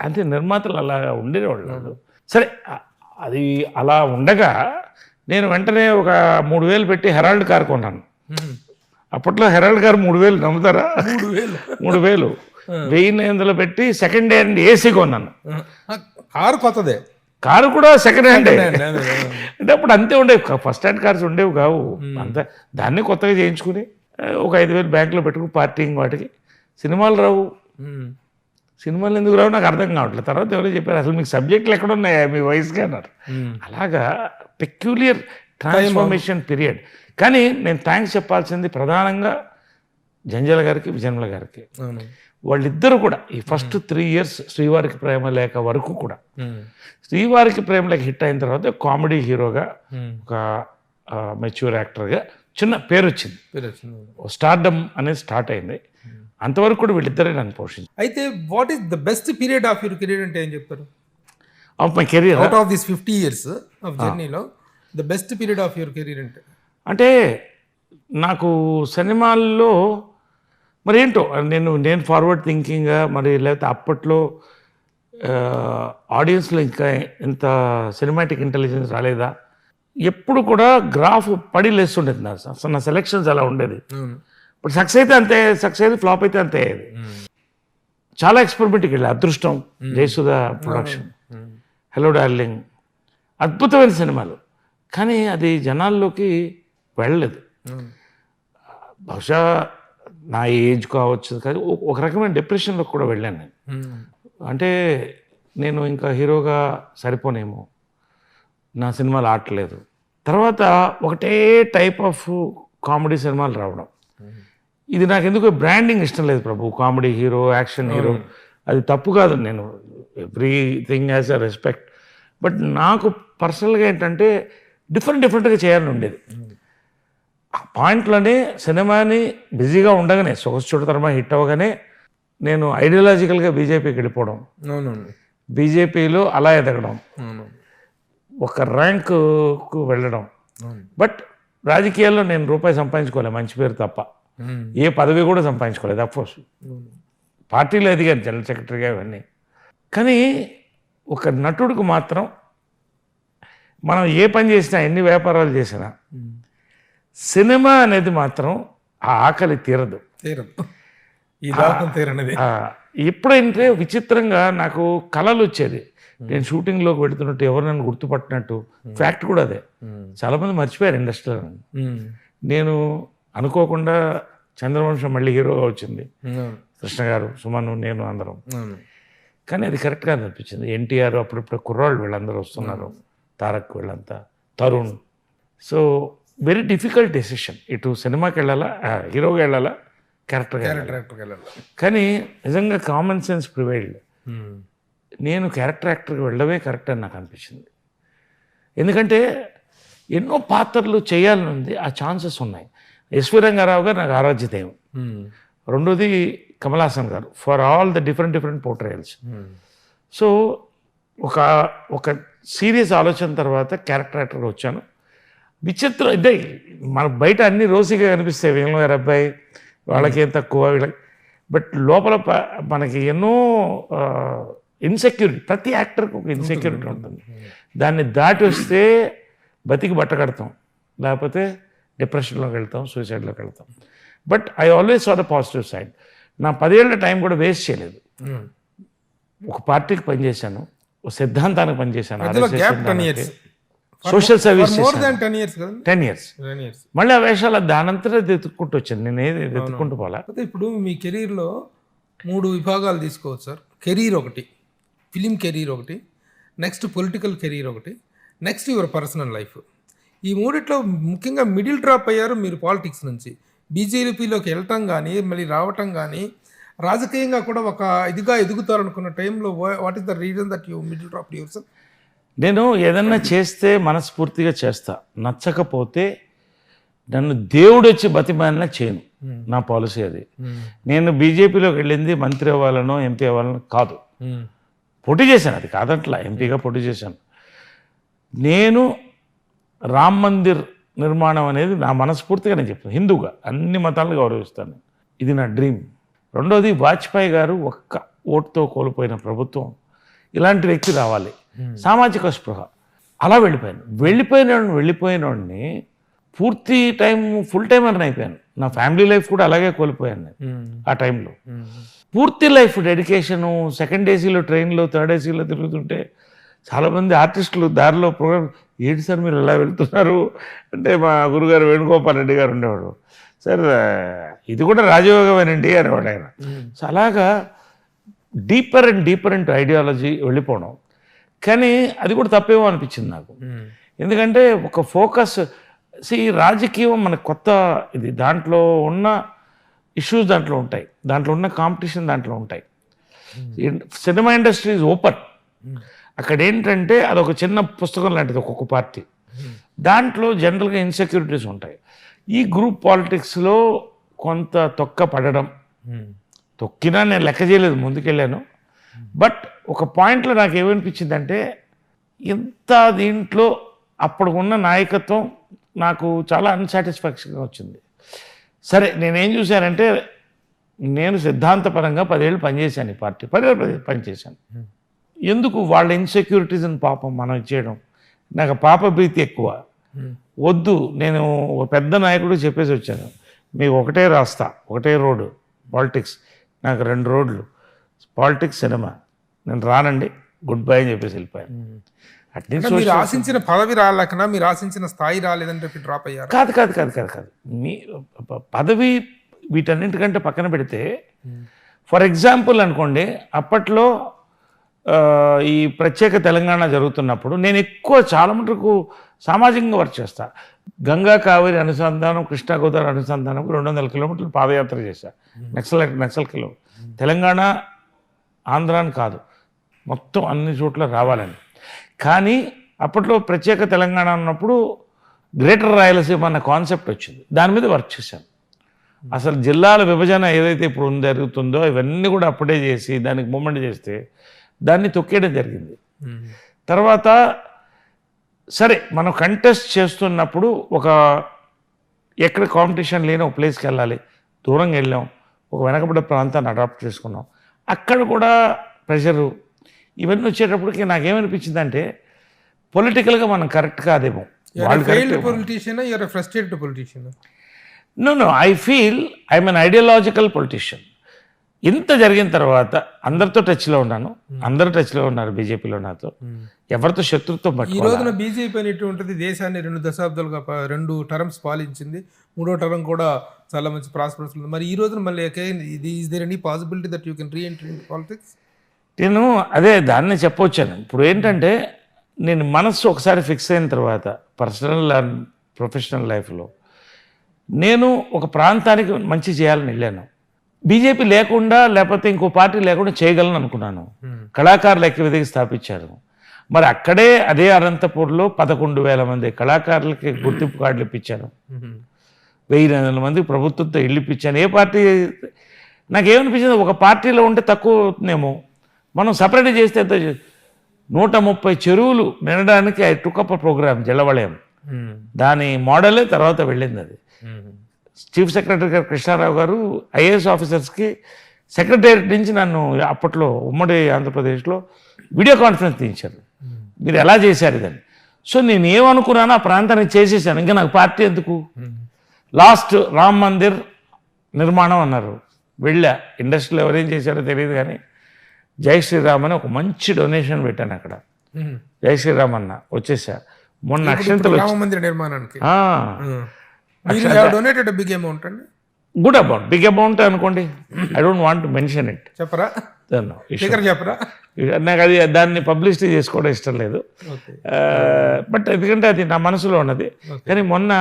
అంటే నిర్మాతలు అలా ఉండేవాళ్ళు. సరే, అది అలా ఉండగా నేను వెంటనే ఒక 3,000 పెట్టి హెరాల్డ్ కార్ కొన్నాను. అప్పట్లో హెరాల్డ్ కార్ 3,000 నమ్ముతారా? 3,000 1900 పెట్టి సెకండ్ హ్యాండ్ ఏసీ కొన్నాను. కారు కొత్తదే, కారు కూడా సెకండ్ హ్యాండే. అంటే అప్పుడు అంతే ఉండేవి, ఫస్ట్ హ్యాండ్ కార్స్ ఉండేవి కావు. అంతా దాన్ని కొత్తగా చేయించుకుని ఒక 5,000 బ్యాంకులో పెట్టుకుని పార్టీంగ్ వాటికి. సినిమాలు రావు, సినిమాలు ఎందుకు రావు నాకు అర్థం కావట్లేదు. తర్వాత ఎవరో చెప్పారు అసలు మీకు సబ్జెక్టులు ఎక్కడ ఉన్నాయా మీ వయసుకి అన్నారు. అలాగా పెక్యులియర్ ట్రాన్స్ఫర్మేషన్ పీరియడ్. కానీ నేను థ్యాంక్స్ చెప్పాల్సింది ప్రధానంగా జంజాల గారికి, విజయన్మల గారికి. వాళ్ళిద్దరూ కూడా ఈ ఫస్ట్ 3 years శ్రీవారికి ప్రేమ లేక వరకు కూడా, శ్రీవారికి ప్రేమ లేక హిట్ అయిన తర్వాత కామెడీ హీరోగా, ఒక మెచ్యూర్ యాక్టర్గా చిన్న పేరు వచ్చింది, స్టార్డమ్ అనేది స్టార్ట్ అయింది. అంతవరకు కూడా వీళ్ళిద్దరే నన్ను పోషించారు. అయితే what is the best period of your career అంటే ఏం చెప్తారు? Of my career, out of this 50 years of జర్నీలో the best period of your career అంటే నాకు సినిమాల్లో మరి ఏంటో నేను ఫార్వర్డ్ థింకింగ్గా, మరి లేకపోతే అప్పట్లో ఆడియన్స్లో ఇంకా ఎంత సినిమాటిక్ ఇంటెలిజెన్స్ రాలేదా, ఎప్పుడు కూడా గ్రాఫ్ పడి లేస్తుండేది నా సెలెక్షన్స్ అలా ఉండేది. ఇప్పుడు సక్సెస్ అయితే అంతే, సక్సెస్ అయితే ఫ్లాప్ అయితే అంతే. చాలా ఎక్స్పెరిమెంట్కి వెళ్ళి అదృష్టం, జయసుధ ప్రొడక్షన్, హలో డార్లింగ్, అద్భుతమైన సినిమాలు. కానీ అది జనాల్లోకి వెళ్ళలేదు. బహుశా నా ఏజ్ కావచ్చు, కానీ ఒక రకమైన డిప్రెషన్లో కూడా వెళ్ళాను నేను. అంటే నేను ఇంకా హీరోగా సరిపోనేమో, నా సినిమాలు ఆడలేదు. తర్వాత ఒకటే టైప్ ఆఫ్ కామెడీ సినిమాలు రావడం, ఇది నాకు ఎందుకు బ్రాండింగ్ ఇష్టం లేదు ప్రభు. కామెడీ హీరో, యాక్షన్ హీరో, అది తప్పు కాదు, నేను everything has a respect. But నాకు పర్సనల్గా ఏంటంటే డిఫరెంట్గా చేయాలని ఉండేది. ఆ పాయింట్లోనే సినిమాని బిజీగా ఉండగానే సొగసు చూడతరమా హిట్ అవ్వగానే నేను ఐడియాలజికల్గా బీజేపీకి వెళ్ళిపోవడం, బీజేపీలో అలా ఎదగడం, ఒక ర్యాంకుకు వెళ్ళడం. బట్ రాజకీయాల్లో నేను రూపాయి సంపాదించుకోలేదు, మంచి పేరు తప్ప ఏ పదవి కూడా సంపాదించుకోలేదు. అఫ్కోర్స్ పార్టీలో ఎదిగాను, జనరల్ సెక్రటరీగా ఇవన్నీ. కానీ ఒక నటుడికి మాత్రం మనం ఏ పని చేసినా, ఎన్ని వ్యాపారాలు చేసినా, సినిమా అనేది మాత్రం ఆ ఆకలి తీరదు. ఎప్పుడంటే విచిత్రంగా నాకు కళలు వచ్చేది, నేను షూటింగ్లోకి వెళుతున్నట్టు, ఎవరు నన్ను గుర్తుపట్టినట్టు. ఫ్యాక్ట్ కూడా అదే, చాలామంది మర్చిపోయారు ఇండస్ట్రీలో. నేను అనుకోకుండా చంద్రవంశం మళ్ళీ హీరోగా వచ్చింది, కృష్ణ గారు, సుమన్, నేను అందరం. కానీ అది కరెక్ట్గా అనిపించింది. ఎన్టీఆర్, అప్పుడప్పుడు కుర్రాళ్ళు వీళ్ళందరూ వస్తున్నారు, తారక్ వీళ్ళంతా, Tarun. So very difficult decision, ఇటు సినిమాకి వెళ్ళాలా, హీరోగా వెళ్ళాలా, క్యారెక్టర్గా వెళ్ళాలా. కానీ నిజంగా కామన్ సెన్స్ ప్రివైల్డ్. నేను క్యారెక్టర్ యాక్టర్గా వెళ్ళడమే కరెక్ట్ అని నాకు అనిపించింది. ఎందుకంటే ఎన్నో పాత్రలు చేయాలని ఉంది, ఆ ఛాన్సెస్ ఉన్నాయి. ఎస్వి రంగారావు గారు నాకు ఆరాధ్య దైవం. రెండోది కమల్ హాసన్ గారు, for all the different portrayals. So ఒక సీరియస్ ఆలోచన తర్వాత క్యారెక్టర్ యాక్టర్గా వచ్చాను. విచిత్రం ఇదే, మన బయట అన్ని రోసిగా కనిపిస్తాయి, వీళ్ళ గారు అబ్బాయి, వాళ్ళకి ఏం తక్కువ, వీళ్ళకి. బట్ లోపల మనకి ఎన్నో ఇన్సెక్యూరిటీ, ప్రతి యాక్టర్కి ఒక ఇన్సెక్యూరిటీ ఉంటుంది. దాన్ని దాటి వస్తే బతికి బట్ట కడతాం, లేకపోతే డిప్రెషన్లోకి వెళ్తాం, సూసైడ్లోకి వెళ్తాం. But I always saw the positive side. నా 10 ఏళ్ల టైం కూడా వేస్ట్ చేయలేదు. ఒక పార్టీకి పనిచేశాను, ఒక సిద్ధాంతానికి పనిచేశాను, సోషల్ సర్వీస్ 10 years. మళ్ళీ ఆ వేషాలు దానంతటా వెతుక్కుంటూ వచ్చాను, నేను ఏది వెతుక్కుంటూ పోలా. ఇప్పుడు మీ కెరీర్లో 3 విభాగాలు తీసుకోవచ్చు సార్. కెరీర్ ఒకటి, ఫిలిం కెరీర్ ఒకటి, నెక్స్ట్ పొలిటికల్ కెరీర్ ఒకటి, నెక్స్ట్ యువర్ పర్సనల్ లైఫ్. ఈ మూడిట్లో ముఖ్యంగా మిడిల్ డ్రాప్ అయ్యారు మీరు పాలిటిక్స్ నుంచి. బీజేపీలోకి వెళ్ళటం కానీ, మళ్ళీ రావటం కానీ, రాజకీయంగా కూడా ఒక ఇదిగా ఎదుగుతారనుకున్న టైంలో what is the reason that you middle drop your self? నేను ఏదన్నా చేస్తే మనస్ఫూర్తిగా చేస్తా, నచ్చకపోతే నన్ను దేవుడు వచ్చి బతిమాలినా చేయను. నా పాలసీ అది. నేను బీజేపీలోకి వెళ్ళింది మంత్రి అవ్వాలనో ఎంపీ అవ్వాలనో కాదు, పోటీ చేశాను, అది కాదంట్లా, ఎంపీగా పోటీ చేశాను. నేను రామ్ మందిర్ నిర్మాణం అనేది నా మనస్ఫూర్తిగా నేను చెప్తాను, హిందూగా అన్ని మతాలను గౌరవిస్తాను, ఇది నా డ్రీమ్. రెండోది వాజ్పేయి గారు ఒక్క ఓటుతో కోల్పోయిన ప్రభుత్వం, ఇలాంటి వ్యక్తి రావాలి, సామాజిక స్పృహ. అలా వెళ్ళిపోయినోడిని పూర్తి టైం ఫుల్ టైం అని అయిపోయాను. నా ఫ్యామిలీ లైఫ్ కూడా అలాగే కోల్పోయాను నేను ఆ టైంలో. పూర్తి లైఫ్ డెడికేషను. సెకండ్ ఏసీలో ట్రైన్లో, థర్డ్ ఏసీలో తిరుగుతుంటే చాలామంది ఆర్టిస్టులు దారిలో ప్రోగ్రామ్, ఏంటి సార్ మీరు ఎలా వెళ్తున్నారు అంటే, మా గురుగారు వేణుగోపాల్ రెడ్డి గారు ఉండేవాడు, సార్ ఇది కూడా రాజయోగమేనండి అనేవాడు ఆయన. సో అలాగా deeper and deeper into ideology వెళ్ళిపోవడం. కానీ అది కూడా తప్పేమో అనిపించింది నాకు. ఎందుకంటే ఒక ఫోకస్, రాజకీయం మనకు కొత్త ఇది, దాంట్లో ఉన్న ఇష్యూస్ దాంట్లో ఉంటాయి, దాంట్లో ఉన్న కాంపిటీషన్ దాంట్లో ఉంటాయి. Cinema industry is open. అక్కడ ఏంటంటే అదొక చిన్న పుస్తకం లాంటిది ఒక్కొక్క పార్టీ, దాంట్లో జనరల్గా ఇన్సెక్యూరిటీస్ ఉంటాయి. ఈ గ్రూప్ పాలిటిక్స్లో కొంత తొక్క పడడం, తొక్కినా నేను లెక్క చేయలేదు, ముందుకెళ్ళాను. బట్ ఒక పాయింట్లో నాకు ఏమనిపించిందంటే, ఇంత దీంట్లో అప్పుడు ఉన్న నాయకత్వం నాకు చాలా అన్సాటిస్ఫాక్షన్గా వచ్చింది. సరే నేనేం చూశానంటే, నేను సిద్ధాంతపరంగా 10 ఏళ్ళు పనిచేశాను, ఈ పార్టీ 10 ఏళ్ళు పనిచేశాను. ఎందుకు వాళ్ళ ఇన్సెక్యూరిటీస్ని పాపం మనం ఇచ్చేయడం, నాకు పాప భీతి ఎక్కువ. వద్దు, నేను ఒక పెద్ద నాయకుడు చెప్పేసి వచ్చాను, మీకు ఒకటే రాస్తా, ఒకటే రోడ్డు పాలిటిక్స్, నాకు 2 రోడ్లు, పాలిటిక్స్ సినిమా, నేను రానండి, గుడ్ బై అని చెప్పేసి వెళ్ళిపోయాను. అట్లీస్ట్ మీరు ఆశించిన పదవి రాలేకనా, మీరు ఆశించిన స్థాయి రాలేదని చెప్పి డ్రాప్ అయ్యారు? కాదు కాదు కాదు కాదు కాదు మీ పదవి వీటన్నింటికంటే పక్కన పెడితే, ఫర్ ఎగ్జాంపుల్ అనుకోండి, అప్పట్లో ఈ ప్రత్యేక తెలంగాణ జరుగుతున్నప్పుడు నేను ఎక్కువ చాలా మటుకు సామాజికంగా వర్క్ చేస్తా. గంగా కావేరి అనుసంధానం, కృష్ణా గోదావరి అనుసంధానం 200 కిలోమీటర్లు పాదయాత్ర చేశా. నక్సల్ కిలో తెలంగాణ ఆంధ్రాని కాదు, మొత్తం అన్ని చోట్ల రావాలని. కానీ అప్పట్లో ప్రత్యేక తెలంగాణ ఉన్నప్పుడు గ్రేటర్ రాయలసీమ అన్న కాన్సెప్ట్ వచ్చింది, దాని మీద వర్క్ చేశాను. అసలు జిల్లాల విభజన ఏదైతే ఇప్పుడు జరుగుతుందో ఇవన్నీ కూడా అప్పుడే చేసి దానికి మూమెంట్ చేస్తే దాన్ని తొక్కేయడం జరిగింది. తర్వాత సరే మనం కంటెస్ట్ చేస్తున్నప్పుడు ఒక ఎక్కడ కాంపిటీషన్ లేని ఒక ప్లేస్కి వెళ్ళాలి, దూరంగా వెళ్ళాం, ఒక వెనకబడ్డ ప్రాంతాన్ని అడాప్ట్ చేసుకున్నాం. అక్కడ కూడా ప్రెషరు ఇవన్నీ వచ్చేటప్పటికి నాకేమనిపించిందంటే, పొలిటికల్గా మనం కరెక్ట్ కాదేమో. No I feel I'm an ideological politician. ఇంత జరిగిన తర్వాత అందరితో టచ్లో ఉన్నాను, అందరూ టచ్లో ఉన్నారు బీజేపీలో నాతో, ఎవరితో శత్రుత్వం పట్టు. ఈ రోజున బీజేపీ అనేటువంటిది దేశాన్ని 2 దశాబ్దాలుగా 2 టర్మ్స్ పాలించింది, 3వ టర్మ్ కూడా చాలా మంచి ప్రాస్పరస్ ఉంది. మరి ఈ రోజున మళ్ళీ is there any possibility that you can reenter in politics? నేను అదే దాన్ని చెప్పొచ్చాను. ఇప్పుడు ఏంటంటే, నేను మనస్సు ఒకసారి ఫిక్స్ అయిన తర్వాత పర్సనల్ అండ్ ప్రొఫెషనల్ లైఫ్లో నేను ఒక ప్రాంతానికి మంచి చేయాలని వెళ్ళాను. బీజేపీ లేకుండా లేకపోతే ఇంకో పార్టీ లేకుండా చేయగలను అనుకున్నాను. కళాకారులు ఐక్యవేదిక స్థాపించారు. మరి అక్కడే అదే అనంతపూర్లో 11,000 మంది కళాకారులకి గుర్తింపు కార్డులు ఇప్పించాను, 1,000 మందికి ప్రభుత్వంతో ఇల్లు ఇప్పించాను. ఏ పార్టీ నాకేమనిపించింది, ఒక పార్టీలో ఉంటే తక్కువ అవుతుందేమో, మనం సపరేట్ చేస్తే ఎంత, 130 చెరువులు నిండడానికి ఐ టుక్ అప్ ప్రోగ్రామ్ జలవలయం, దాని మోడలే తర్వాత వెళ్ళింది. అది చీఫ్ సెక్రటరీ గారు కృష్ణారావు గారు ఐఏఎస్ ఆఫీసర్స్కి సెక్రటేరియట్ నుంచి నన్ను అప్పట్లో ఉమ్మడి ఆంధ్రప్రదేశ్లో వీడియో కాన్ఫరెన్స్ తీయించారు, మీరు ఎలా చేశారు ఇదని. సో నేను ఏమనుకున్నానో ఆ ప్రాంతానికి చేసేసాను, ఇంకా నాకు పార్టీ ఎందుకు. లాస్ట్ రామ్ మందిర్ నిర్మాణం అన్నారు, వెళ్ళా, ఇండస్ట్రీలో ఎవరేం చేశారో తెలియదు కానీ జై శ్రీరామ్ అని ఒక మంచి డొనేషన్ పెట్టాను అక్కడ. జై శ్రీరామ్ అన్న వచ్చేసా మొన్న అక్షంతలు నిర్మాణానికి. గుడ్ అమౌంట్, బిగ్ అమౌంట్ అనుకోండి, I don't want to mention it. చెప్పరా? నాకు అది దాన్ని పబ్లిసిటీ చేసుకోవడం ఇష్టం లేదు. బట్ ఎందుకంటే అది నా మనసులో ఉన్నది. కానీ మొన్న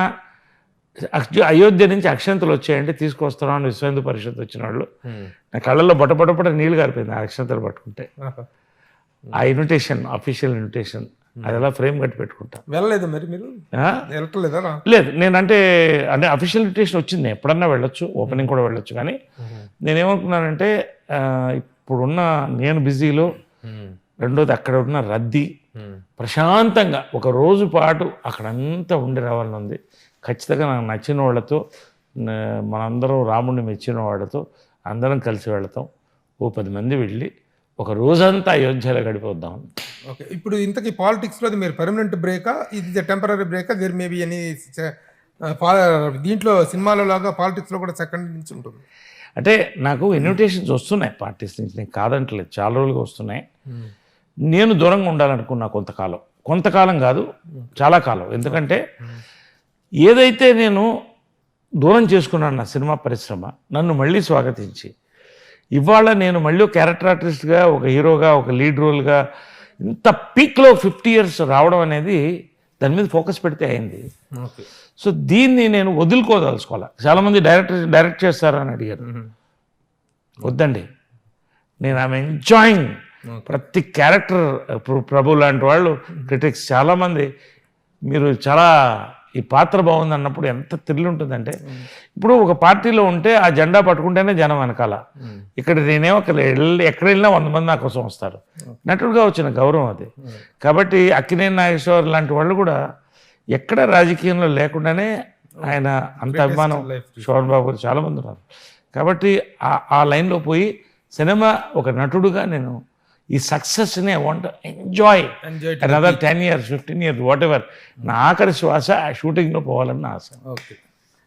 అయోధ్య నుంచి అక్షంతలు వచ్చాయంటే తీసుకొస్తున్నాను అని విశ్వ హిందూ పరిషత్ వచ్చిన వాళ్ళు, నా కళ్ళల్లో బొట్ట నీళ్ళు గారిపోయింది ఆ అక్షంతలు పట్టుకుంటే. ఆ ఇన్విటేషన్, అఫీషియల్ ఇన్విటేషన్, అది అలా ఫ్రేమ్ కట్టి పెట్టుకుంటా. వెళ్ళలేదు మరి మీరు? లేదు, నేనంటే అంటే అఫీషియల్ ఇన్విటేషన్ వచ్చింది, ఎప్పుడన్నా వెళ్ళొచ్చు, ఓపెనింగ్ కూడా వెళ్ళొచ్చు. కానీ నేనేమనుకున్నానంటే, ఇప్పుడున్న నేను బిజీలో, రెండోది అక్కడ ఉన్న రద్దీ, ప్రశాంతంగా ఒక రోజు పాటు అక్కడంతా ఉండి రావాలని ఉంది. ఖచ్చితంగా నాకు నచ్చిన వాళ్ళతో, మనందరం రాముడిని మెచ్చిన వాళ్ళతో అందరం కలిసి వెళతాం. ఓ 10 మంది వెళ్ళి ఒక రోజంతా అయోధ్యలో గడిపోద్దాం. ఓకే, ఇప్పుడు ఇంతకీ పాలిటిక్స్లో మీరు పర్మనెంట్ బ్రేకా, ఇది టెంపరీ బ్రేకా, దేర్ మేబీ ఎనీ దీంట్లో సినిమాలో లాగా పాలిటిక్స్లో కూడా సెకండ్ నుంచి ఉంటుంది. అంటే నాకు ఇన్విటేషన్స్ వస్తున్నాయి పార్టీస్ నుంచి, నేను కాదంటలేదు, చాలా రోజులుగా వస్తున్నాయి. నేను దూరంగా ఉండాలనుకున్నా కొంతకాలం కాదు, చాలా కాలం. ఎందుకంటే ఏదైతే నేను దూరం చేసుకున్నాను నా సినిమా పరిశ్రమ నన్ను మళ్ళీ స్వాగతించి ఇవాళ నేను మళ్ళీ ఒక క్యారెక్టర్ ఆర్టిస్ట్గా, ఒక హీరోగా, ఒక లీడ్ రోల్గా ఇంత పీక్లో 50 years రావడం అనేది దాని మీద ఫోకస్ పెడితే అయింది. సో దీన్ని నేను వదులుకోదలుచుకోవాలి. చాలామంది డైరెక్ట్ చేస్తారని అడిగారు. వద్దండి, నేను ఐఎమ్ ఎంజాయింగ్ ప్రతి క్యారెక్టర్. ప్రభు లాంటి వాళ్ళు క్రిటిక్స్ చాలామంది మీరు చాలా ఈ పాత్ర బాగుంది అన్నప్పుడు ఎంత థ్రిల్ ఉంటుందంటే, ఇప్పుడు ఒక పార్టీలో ఉంటే ఆ జెండా పట్టుకుంటేనే జనం వెనకాల. ఇక్కడ నేనేమో ఎక్కడ వెళ్ళినా 100 మంది నా కోసం వస్తారు. నటుడుగా వచ్చిన గౌరవం అది. కాబట్టి అక్కినేని నాగేశ్వర్ లాంటి వాళ్ళు కూడా ఎక్కడ రాజకీయంలో లేకుండానే ఆయన అంత అభిమానం. శోభన్ బాబు గారు చాలామంది ఉన్నారు. కాబట్టి ఆ లైన్లో పోయి సినిమా ఒక నటుడుగా నేను ఈ సక్సెస్ని I want enjoy another 10 years 15 years what ever. నా ఆఖరి శ్వాస ఆ షూటింగ్లో పోవాలని నా ఆశ. ఓకే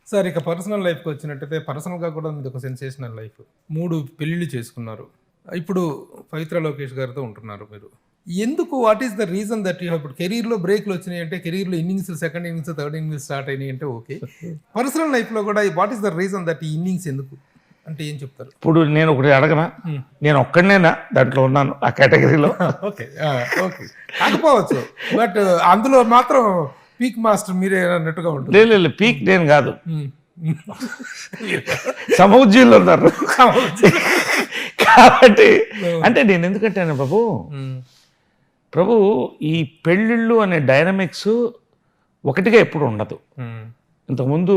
సార్, ఇక పర్సనల్ లైఫ్కి వచ్చినట్టయితే పర్సనల్గా కూడా మీది ఒక సెన్సేషనల్ లైఫ్. 3 పెళ్ళిళ్ళు చేసుకున్నారు. ఇప్పుడు పవిత్ర లోకేష్ గారితో ఉంటున్నారు మీరు. ఎందుకు, what is the reason that you ఇప్పుడు కెరీర్లో బ్రేక్లు వచ్చినాయి అంటే, కెరీర్లో innings, second innings, third innings start అయినాయి అంటే ఓకే. పర్సనల్ లైఫ్లో కూడా what is the reason that ఈ ఇన్నింగ్స్ ఎందుకు అంటే ఏం చెప్తారు? ఇప్పుడు నేను ఒకటి అడగనా, నేను ఒక్కడనేనా దాంట్లో ఉన్నాను ఆ కేటగిరీలో? ఓకే ఓకే కాకపోవచ్చు, బట్ అందులో మాత్రం పీక్ మాస్టర్ మీరే అన్నట్టుగా ఉంటుంది. లేదు, పీక్ నేను కాదు, సమౌజ్జీల్లో ఉన్నారు. కాబట్టి అంటే నేను ఎందుకంటాను ప్రభు ఈ పెళ్ళిళ్ళు అనే డైనమిక్స్ ఒకటిగా ఎప్పుడు ఉండదు. ఇంతకుముందు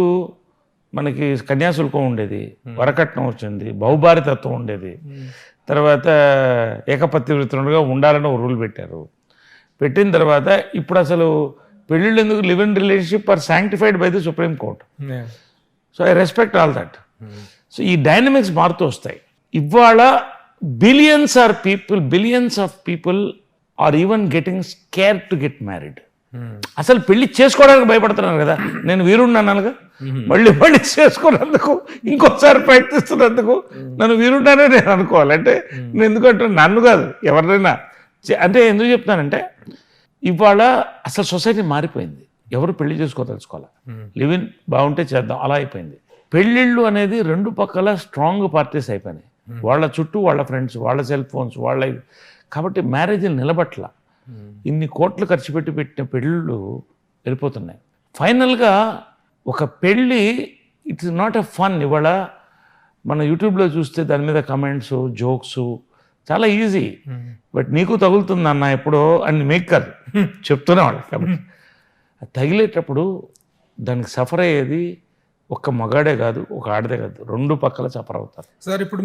మనకి కన్యాశుల్కం ఉండేది, వరకట్నం వచ్చింది, బహుభారితత్వం ఉండేది, తర్వాత ఏకపత్తివృత్తులుగా ఉండాలని ఒక రూల్ పెట్టిన తర్వాత ఇప్పుడు అసలు పెళ్ళిళ్ళు ఎందుకు, live in relationship are sanctified by the Supreme Court. So I respect all that. So ఈ డైనమిక్స్ మారుతూ వస్తాయి. ఇవాళ billions of people are even getting scare to get married. అసలు పెళ్లి చేసుకోవడానికి భయపడుతున్నాను కదా. నేను వీరుడిని అన్నానుగా, మళ్ళీ చేసుకున్నందుకు, ఇంకోసారి ప్రయత్నిస్తున్నందుకు నన్ను వీరుడినే నేను అనుకోవాలి. అంటే నేను ఎందుకంటే నన్ను కాదు ఎవరినైనా. అంటే ఎందుకు చెప్తానంటే ఇవాళ అసలు సొసైటీ మారిపోయింది. ఎవరు పెళ్లి చేసుకోదలుచుకోవాలి, లివ్ ఇన్ బాగుంటే చేద్దాం అలా అయిపోయింది. పెళ్ళిళ్ళు అనేది 2 పక్కల స్ట్రాంగ్ పార్టీస్ అయిపోయినాయి. వాళ్ళ చుట్టూ వాళ్ళ ఫ్రెండ్స్, వాళ్ళ సెల్ ఫోన్స్, వాళ్ళ. కాబట్టి మ్యారేజ్లు నిలబట్ల. ఇన్ని కోట్లు ఖర్చు పెట్టిన పెళ్ళిళ్ళు వెళ్ళిపోతున్నాయి. ఫైనల్గా ఒక పెళ్ళి ఇట్స్ నాట్ ఎ ఫన్. ఇవాళ మన యూట్యూబ్లో చూస్తే దాని మీద కమెంట్స్, జోక్స్ చాలా ఈజీ. బట్ నీకు తగులుతుంది అన్న ఎప్పుడో అని మేకర్ చెప్తున్నాడు. కాబట్టి తగిలేటప్పుడు దానికి సఫర్ అయ్యేది ఒక్క మగాడే కాదు, ఒక ఆడదే కాదు, 2 పక్కల సఫర్ అవుతారు. సార్ ఇప్పుడు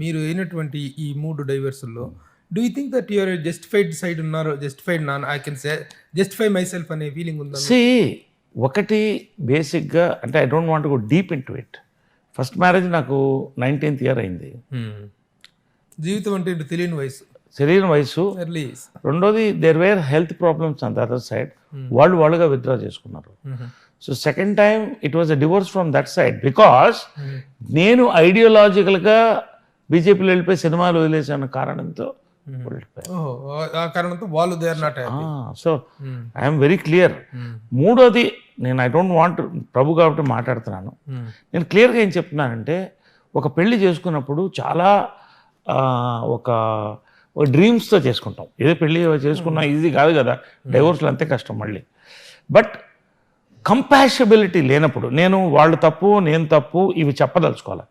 మీరు అయినటువంటి ఈ 3 డైవర్సుల్లో do you think that your justified side ఉన్నారు, justified non I can say justify my self అనే ఫీలింగ్ ఉందా? ఒకటి బేసిక్గా అంటే I don't want go deep in to it. First marriage నాకు 19th year అయింది. జీవితం అంటే తెలియని వయసు. రెండోది there were health problems on the other side. వాళ్ళుగా విత్డ్రా చేసుకున్నారు. So second time it was a divorce from that side because నేను ఐడియాలజికల్గా బీజేపీలో వెళ్ళిపోయి సినిమాలు వదిలేసాను కారణంతో సో ఐఎమ్ వెరీ క్లియర్. మూడోది నేను ఐ డోంట్ వాంట్ ప్రభు కాబట్టి మాట్లాడుతున్నాను. నేను క్లియర్గా ఏం చెప్తున్నానంటే ఒక పెళ్లి చేసుకున్నప్పుడు చాలా ఒక డ్రీమ్స్తో చేసుకుంటాం. ఏదో పెళ్ళి చేసుకున్నా ఈజీ కాదు కదా, డైవోర్స్లో అంతే కష్టం మళ్ళీ. బట్ కంపాషబిలిటీ లేనప్పుడు నేను వాళ్ళు తప్పు నేను తప్పు ఇవి చెప్పదలుచుకోవాలి.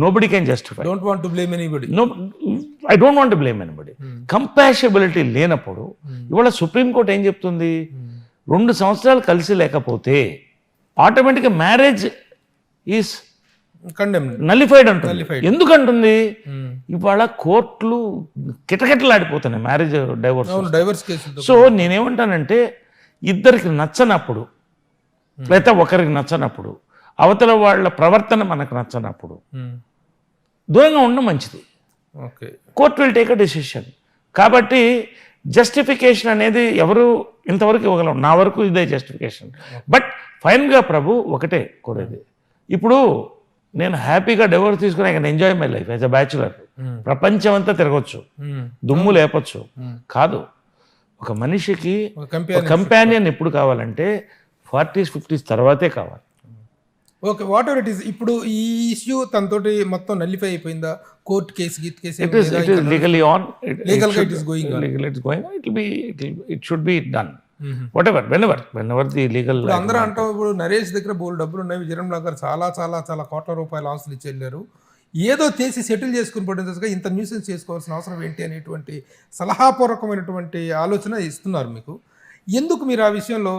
Nobody can justify. Don't want to blame anybody. I don't want to blame anybody. Compatibility లేనప్పుడు ఇవాళ సుప్రీంకోర్టు ఏం చెప్తుంది, 2 సంవత్సరాలు కలిసి లేకపోతే ఆటోమేటిక్గా మ్యారేజ్ ఈస్ నలిఫైడ్ అంటుంది. ఎందుకంటుంది, ఇవాళ కోర్టులు కిటకిటలాడిపోతున్నాయి మ్యారేజ్ డైవర్స్ కేసు. సో నేనేమంటానంటే ఇద్దరికి నచ్చనప్పుడు లేదా ఒకరికి నచ్చనప్పుడు అవతల వాళ్ళ ప్రవర్తన మనకు నచ్చనప్పుడు దూరంగా ఉండడం మంచిది. Court will take a decision. కాబట్టి జస్టిఫికేషన్ అనేది ఎవరు ఇంతవరకు ఇవ్వగలం, నా వరకు ఇదే జస్టిఫికేషన్. బట్ ఫైనల్గా ప్రభు ఒకటే కోరేది, ఇప్పుడు నేను హ్యాపీగా డివోర్స్ తీసుకుని I can enjoy my life as a bachelor. ప్రపంచం అంతా తిరగచ్చు, దుమ్ము లేపచ్చు. కాదు, ఒక మనిషికి కంపానియన్ ఎప్పుడు కావాలంటే 40s 50s తర్వాతే కావాలి. Okay, what ever it is. ఇప్పుడు ఈ ఇష్యూ తనతోటి మొత్తం నల్లిఫై అయిపోయిందా? కోర్ట్ కేసు లీగల్లీ ఆన్, లీగల్గా it is going it should be done whenever the legal. అందరూ అంటాం, ఇప్పుడు నరేష్ దగ్గర బోల్ డబ్బులు ఉన్నాయి, విజయరామలా గారు చాలా చాలా చాలా కోట్ల రూపాయల ఆస్తులు ఇచ్చి వెళ్ళారు, ఏదో చేసి సెటిల్ చేసుకుని పడినట్టుగా ఇంత న్యూసెన్స్ చేసుకోవాల్సిన అవసరం ఏంటి అనేటువంటి సలహాపూర్వకమైనటువంటి ఆలోచన ఇస్తున్నారు మీకు. ఎందుకు మీరు ఆ విషయంలో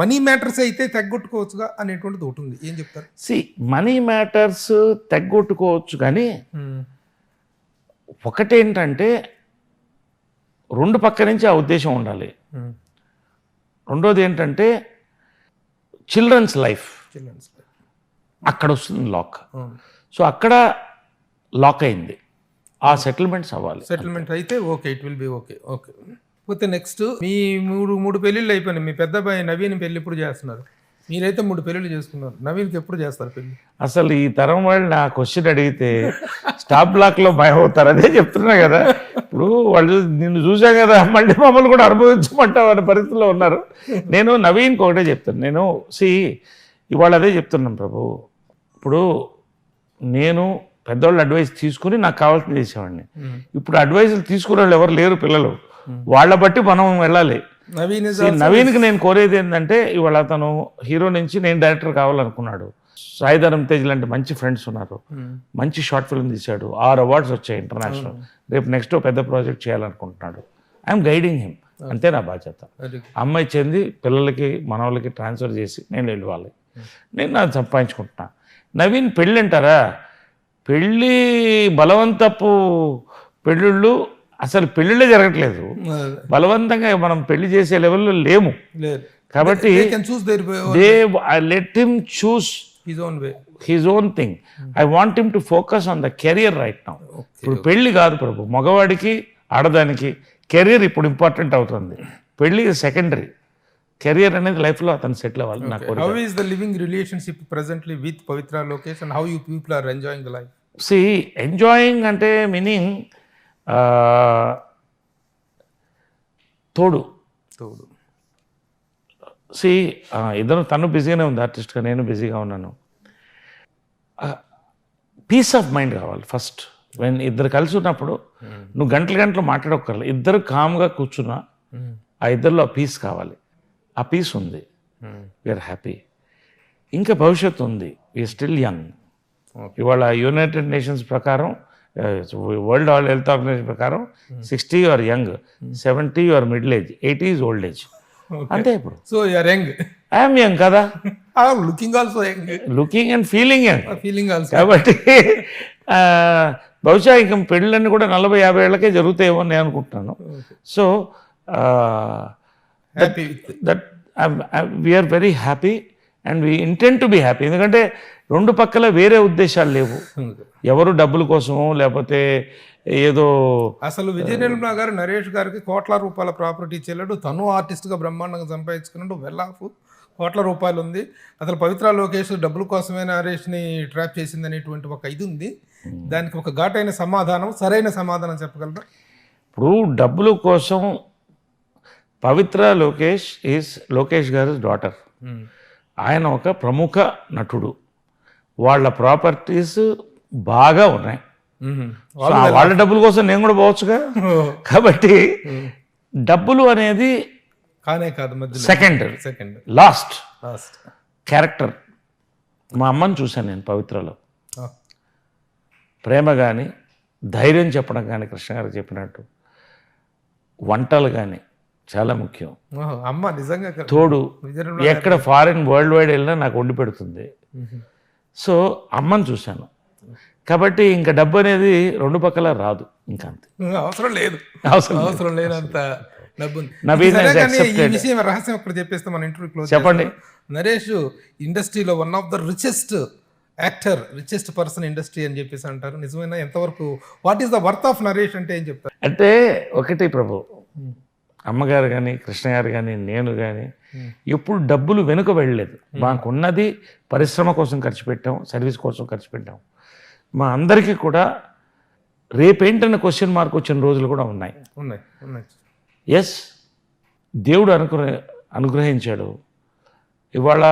మనీ మ్యాటర్స్ అయితే తగ్గొట్టుకోవచ్చుగా అనేటువంటిది ఒకటి ఉంది, ఏం చెప్తారు? మనీ మ్యాటర్స్ తగ్గొట్టుకోవచ్చు, కానీ ఒకటేంటంటే రెండు పక్క నుంచి ఆ ఉద్దేశం ఉండాలి. రెండోది ఏంటంటే చిల్డ్రన్స్ లైఫ్ అక్కడ వస్తుంది లాక్. సో అక్కడ లాక్ అయింది, ఆ సెటిల్మెంట్స్ అవ్వాలి. సెటిల్మెంట్ అయితే okay, it will be okay. Okay, పోతే నెక్స్ట్ మీ మూడు పెళ్ళిళ్ళు అయిపోయినాయి. మీ పెద్ద అబ్బాయి నవీన్ పెళ్ళి ఎప్పుడు చేస్తున్నారు? మీరైతే 3 పెళ్ళిళ్ళు చేసుకున్నారు, నవీన్కి ఎప్పుడు చేస్తారు పెళ్ళి? అసలు ఈ తరం వాళ్ళు నా క్వశ్చన్ అడిగితే స్టాప్ బ్లాక్లో భయం అవుతారు. అదే చెప్తున్నా కదా, ఇప్పుడు వాళ్ళు నిన్ను చూసా కదా, మళ్ళీ మమ్మల్ని కూడా అనుభవించమంటావు అనే పరిస్థితిలో ఉన్నారు. నేను నవీన్కి ఒకటే చెప్తాను, నేను ఇవాళ అదే చెప్తున్నాను ప్రభు. ఇప్పుడు నేను పెద్దవాళ్ళు అడ్వైస్ తీసుకుని నాకు కావాల్సింది చేసేవాడిని. ఇప్పుడు అడ్వైజులు తీసుకునే వాళ్ళు ఎవరు లేరు, పిల్లలు. వాళ్ళ బట్టి మనం వెళ్ళాలి. నవీన్కి నేను కోరేది ఏంటంటే, ఇవాళ అతను హీరో నుంచి నేను డైరెక్టర్ కావాలనుకున్నాడు. సాయిధరం తేజ్ లాంటి మంచి ఫ్రెండ్స్ ఉన్నారు, మంచి షార్ట్ ఫిల్మ్ తీశాడు, 6 అవార్డ్స్ వచ్చాయి ఇంటర్నేషనల్. రేపు నెక్స్ట్ పెద్ద ప్రాజెక్ట్ చేయాలనుకుంటున్నాడు. ఐఎమ్ గైడింగ్ హిమ్, అంతే నా బాధ్యత. అమ్మాయి చెంది పిల్లలకి మనవాళ్ళకి ట్రాన్స్ఫర్ చేసి నేను వెళ్ళాలి, నేను అది సంపాదించుకుంటున్నా. నవీన్ పెళ్ళి అంటారా, పెళ్ళి బలవంతపు పెళ్ళిళ్ళు అసలు పెళ్ళిళ్ళే జరగట్లేదు. బలవంతంగా మనం పెళ్లి చేసే లెవెల్లో లేము. కాబట్టి let him choose his own thing. I want him to focus on the career right now. ఇప్పుడు పెళ్లి కాదు ప్రభు, మగవాడికి ఆడదానికి కెరియర్ ఇప్పుడు ఇంపార్టెంట్ అవుతుంది. పెళ్లి సెకండరీ, కెరియర్ అనేది లైఫ్లో అతను సెటిల్ అవ్వాలి. నాకు how is the living relationship presently with Pavitra Lokesh and how you people are enjoying the life? Enjoying అంటే మీనింగ్ తోడు. ఇద్దరు, తను బిజీగానే ఉంది ఆర్టిస్ట్గా, నేను బిజీగా ఉన్నాను. పీస్ ఆఫ్ మైండ్ కావాలి ఫస్ట్. వెన్ ఇద్దరు కలిసి ఉన్నప్పుడు నువ్వు గంటలు మాట్లాడక్కర్లేదు, ఇద్దరు కామ్గా కూర్చున్నా ఆ ఇద్దరిలో ఆ పీస్ కావాలి. ఆ పీస్ ఉంది, వీఆర్ హ్యాపీ. ఇంకా భవిష్యత్తు ఉంది, వీఆర్ స్టిల్ యంగ్. ఇవాళ యునైటెడ్ నేషన్స్ ప్రకారం, వరల్డ్ హెల్త్ ఆర్గనైజేషన్ ప్రకారం 60 you are young, 70 you are middle age, 80 is old age. అంతే. ఇప్పుడు so you are young, I'm young కదా, looking also young, looking and feeling young, feeling also. కాబట్టి బహుశా ఇంక పెళ్ళన్నీ కూడా 40-50 ఏళ్ళకే జరుగుతాయేమో నేను అనుకుంటున్నాను. So that we are very happy and we intend to be happy. ఎందుకంటే రెండు పక్కల వేరే ఉద్దేశాలు లేవు, ఎవరు డబ్బుల కోసమో లేకపోతే ఏదో. అసలు విజయ నిర్మలా గారు నరేష్ గారికి కోట్ల రూపాయల ప్రాపర్టీ చెల్లడు, తను ఆర్టిస్ట్గా బ్రహ్మాండంగా సంపాదించుకున్నాడు, కోట్ల రూపాయలు ఉంది. అసలు పవిత్ర లోకేష్ డబ్బుల కోసమే నరేష్ని ట్రాప్ చేసింది అనేటువంటి ఒక ఇది ఉంది. దానికి ఒక ఘాటైన సమాధానం, సరైన సమాధానం చెప్పగలరా? ఇప్పుడు డబ్బుల కోసం పవిత్ర లోకేష్ గారి డాటర్, ఆయన ఒక ప్రముఖ నటుడు, వాళ్ళ ప్రాపర్టీస్ బాగా ఉన్నాయి. వాళ్ళ డబ్బుల కోసం నేను కూడా పోవచ్చుగా. కాబట్టి డబ్బులు అనేది కానే కాదు, సెకండ్ లాస్ట్ క్యారెక్టర్. మా అమ్మని చూశాను నేను పవిత్రలో. ప్రేమ కానీ, ధైర్యం చెప్పడం కానీ, కృష్ణ గారు చెప్పినట్టు వంటలు కానీ చాలా ముఖ్యం. అమ్మ నిజంగా తోడు, ఎక్కడ ఫారిన్ వరల్డ్ వైడ్ వెళ్ళినా నాకు వండి పెడుతుంది. సో అమ్మని చూశాను. కాబట్టి ఇంకా డబ్బు అనేది రెండు పక్కల రాదు, ఇంకా అంతే, అవసరం లేదు, అవసరం లేనంత డబ్బు. ఈ విషయం రహస్యం ఇప్పుడు చెప్పేస్తే మన ఇంటర్వ్యూ క్లోజ్. చెప్పండి. నరేష్ ఇండస్ట్రీలో one of the richest actor, richest person industry అని చెప్పేసి అంటారు. నిజమైనా? ఎంతవరకు, what is the worth of Naresh అంటే ఏం చెప్తారు? అంటే ఒకటి ప్రభు, అమ్మగారు కానీ కృష్ణ గారు కానీ నేను కానీ ఎప్పుడు డబ్బులు వెనుక వెళ్ళలేదు. మాకున్నది పరిశ్రమ కోసం ఖర్చు పెట్టాం, సర్వీస్ కోసం ఖర్చు పెట్టాం. మా అందరికీ కూడా రేపేంటన్న క్వశ్చన్ మార్క్ వచ్చిన రోజులు కూడా ఉన్నాయి. ఎస్, దేవుడు అనుగ్రహించాడు. ఇవాళ